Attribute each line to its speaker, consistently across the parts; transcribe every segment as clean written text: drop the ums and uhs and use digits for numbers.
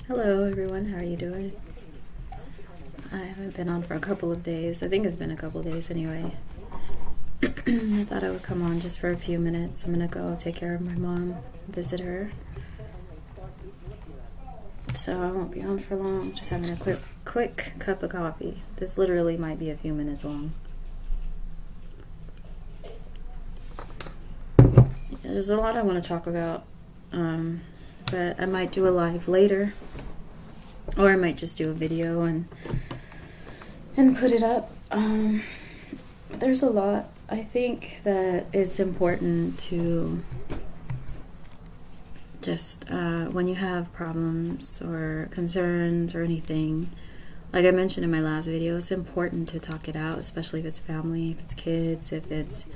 Speaker 1: Hello everyone, how are you doing? I haven't been on for a couple of days. I think it's been a couple of days anyway. I thought I would come on just for a few minutes. I'm gonna go take care of my mom, visit her. So I won't be on for long. Just having a quick cup of coffee. This literally might be a few minutes long. There's a lot I want to talk about, but I might do a live later, or I might just do a video and put it up. There's a lot. I think that it's important to just when you have problems or concerns or anything, like I mentioned in my last video, it's important to talk it out, especially if it's family, if it's kids, if it's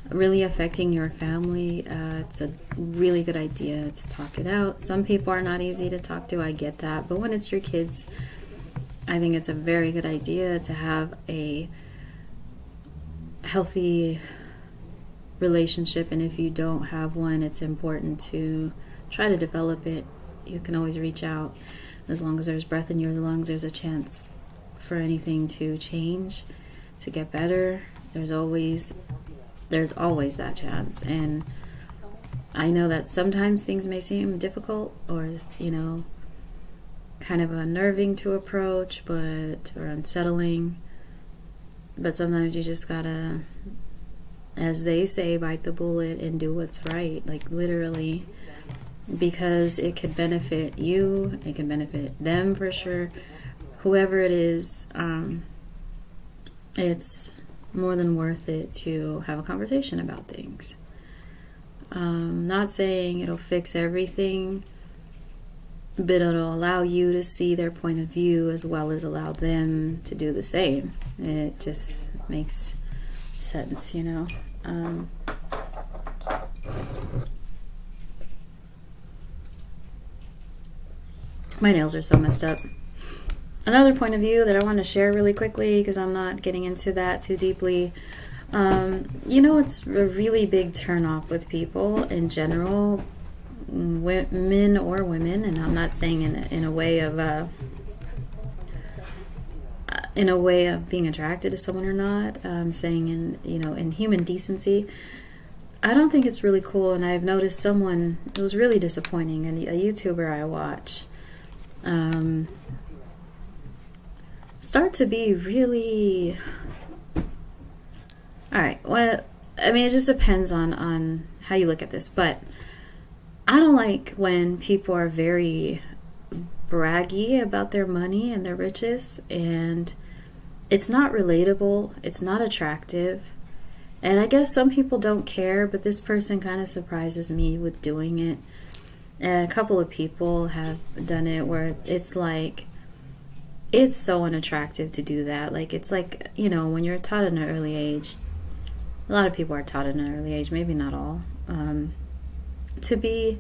Speaker 1: really affecting your family. It's a really good idea to talk it out. Some people are not easy to talk to, I get that, but when it's your kids, I think it's a very good idea to have a healthy relationship, and if you don't have one, it's important to try to develop it. You can always reach out. As long as there's breath in your lungs, there's a chance for anything to change, to get better. There's always that chance. And I know that sometimes things may seem difficult or, kind of unnerving to approach, or unsettling. But sometimes you just gotta, as they say, bite the bullet and do what's right, like literally, because it could benefit you, it can benefit them for sure, whoever it is. It's more than worth it to have a conversation about things. Not saying it'll fix everything, but it'll allow you to see their point of view as well as allow them to do the same. It just makes sense, My nails are so messed up. Another point of view that I want to share really quickly, because I'm not getting into that too deeply. It's a really big turnoff with people in general, men or women, and I'm not saying in a way of being attracted to someone or not. I'm saying in human decency. I don't think it's really cool, and I've noticed someone, it was really disappointing, and a YouTuber I watch start to be really, alright, well, I mean, it just depends on how you look at this, but I don't like when people are very braggy about their money and their riches, and it's not relatable, it's not attractive, and I guess some people don't care, but this person kind of surprises me with doing it. And a couple of people have done it where it's like, it's so unattractive to do that. Like, it's like, when you're taught at an early age, a lot of people are taught at an early age, maybe not all, to be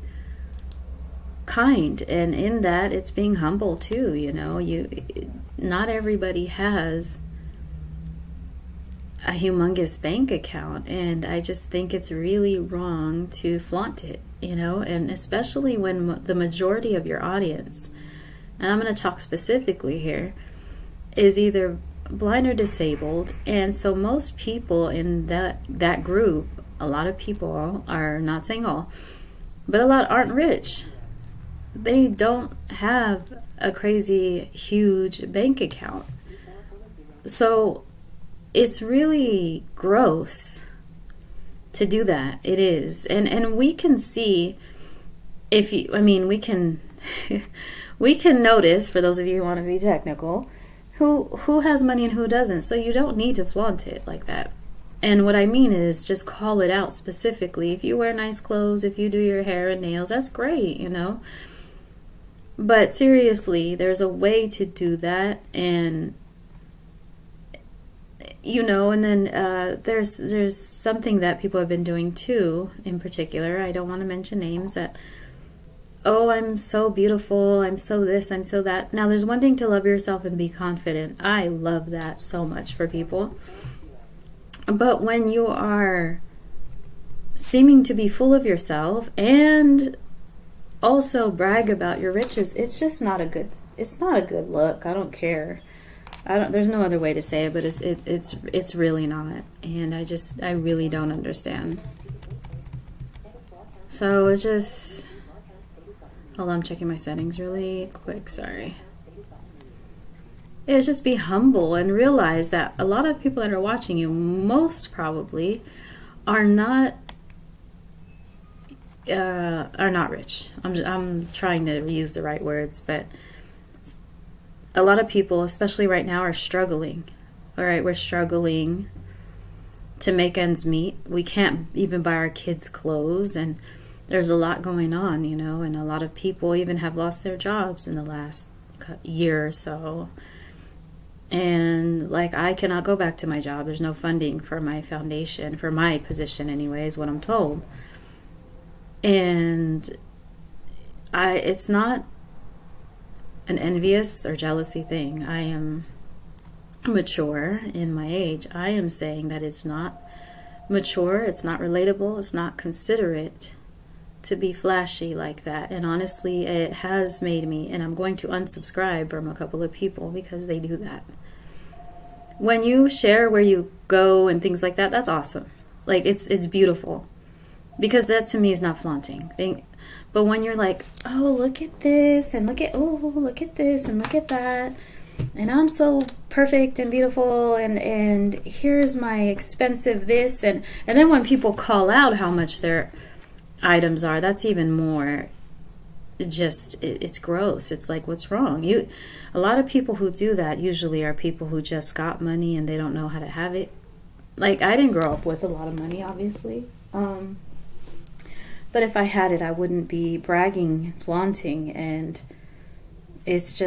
Speaker 1: kind, and in that it's being humble too. Not everybody has a humongous bank account, and I just think it's really wrong to flaunt it, and especially when the majority of your audience, and I'm going to talk specifically here, is either blind or disabled. And so most people in that group, a lot of people are, not saying all, but a lot aren't rich. They don't have a crazy huge bank account. So it's really gross to do that. It is. And we can see, we can we can notice, for those of you who want to be technical, who has money and who doesn't. So you don't need to flaunt it like that. And what I mean is just call it out specifically. If you wear nice clothes, if you do your hair and nails, that's great, But seriously, there's a way to do that, and and then there's something that people have been doing too, in particular. I don't want to mention names, that, oh, I'm so beautiful, I'm so this, I'm so that. Now, there's one thing to love yourself and be confident. I love that so much for people. But when you are seeming to be full of yourself and also brag about your riches. It's just not a good. It's not a good look. I don't care. I don't. There's no other way to say it, but it's really not. And I really don't understand. So it's just. Hold on, I'm checking my settings really quick. Sorry. It's just be humble and realize that a lot of people that are watching you, most probably, are not rich. I'm trying to use the right words, but a lot of people, especially right now, are struggling. All right, we're struggling to make ends meet. We can't even buy our kids clothes, and there's a lot going on, you know, and a lot of people even have lost their jobs in the last year or so. And like, I cannot go back to my job. There's no funding for my foundation, for my position anyways, what I'm told. And it's not an envious or jealousy thing. I am mature in my age. I am saying that it's not mature, it's not relatable, it's not considerate to be flashy like that. And honestly, it has made me, and I'm going to unsubscribe from a couple of people because they do that. When you share where you go and things like that, that's awesome. Like, it's beautiful. Because that to me is not flaunting. But when you're like, oh, look at this, and look at this, and look at that, and I'm so perfect and beautiful, and here's my expensive this, and then when people call out how much their items are, that's even more just, it's gross. It's like, what's wrong? A lot of people who do that usually are people who just got money and they don't know how to have it. Like, I didn't grow up with a lot of money, obviously. But if I had it, I wouldn't be bragging, flaunting, and it's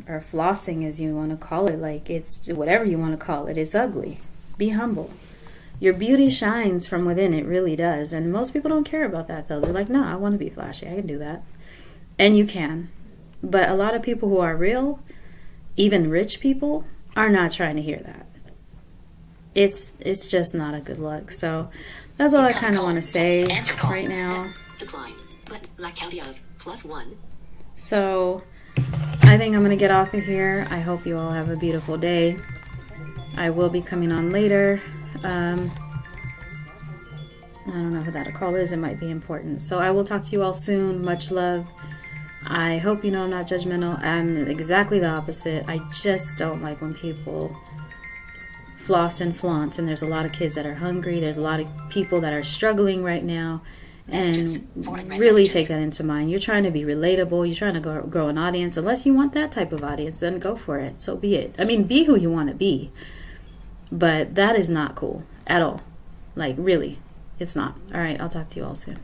Speaker 1: or flossing, as you want to call it. Like, it's whatever you want to call it. It's ugly. Be humble. Your beauty shines from within. It really does. And most people don't care about that, though. They're like, no, I want to be flashy. I can do that. And you can. But a lot of people who are real, even rich people, are not trying to hear that. It's just not a good look. So that's all I kind of want to say right now. So I think I'm going to get off of here. I hope you all have a beautiful day. I will be coming on later. I don't know who that call is. It might be important. So I will talk to you all soon. Much love. I hope you know I'm not judgmental. I'm exactly the opposite. I just don't like when people floss and flaunt, and there's a lot of kids that are hungry. There's a lot of people that are struggling right now, and really take that into mind. You're trying to be relatable. You're trying to grow an audience. Unless you want that type of audience, then go for it. So be it. I mean, be who you want to be, but that is not cool at all. Like, really, it's not. All right, I'll talk to you all soon.